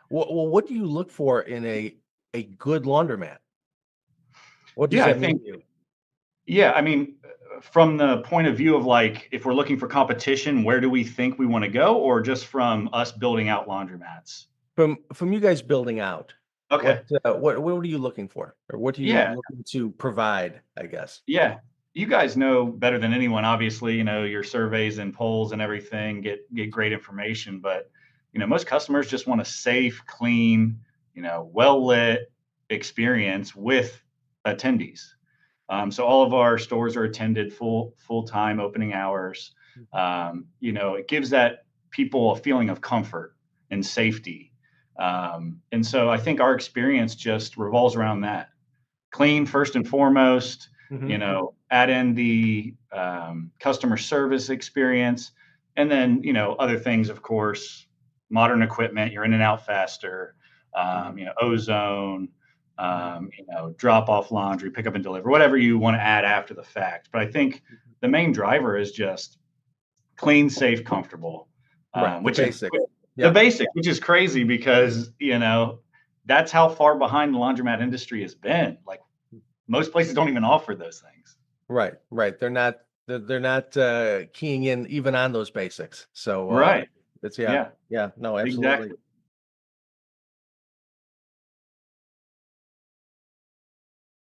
What do you look for in a good laundromat? What does Yeah, I that mean think to you? yeah, I mean, from the point of view of like if we're looking for competition, where do we think we want to go, or just from us building out laundromats? From you guys building out, Okay. what are you looking for? Or what are you Yeah, looking to provide, I guess? yeah. You guys know better than anyone, obviously, your surveys and polls and everything get great information, but most customers just want a safe, clean, well lit experience with attendees. So all of our stores are attended full time opening hours. Mhm. It gives that people a feeling of comfort and safety. And so I think our experience just revolves around that. Clean first and foremost, Mhm. add in the customer service experience, and then other things, of course, modern equipment. You're in and out faster. Mhm. Ozone, Mhm. drop off laundry, pick up and deliver, whatever you want to add after the fact. But I think Mhm. the main driver is just clean, safe, comfortable, Right, the which is basics. the Yep. basic, which is crazy because that's how far behind the laundromat industry has been. Like most places don't even offer those things. Right, right. They're not, keying in even on those basics. So, Right. it's yeah, Yeah, yeah, no, absolutely. exactly.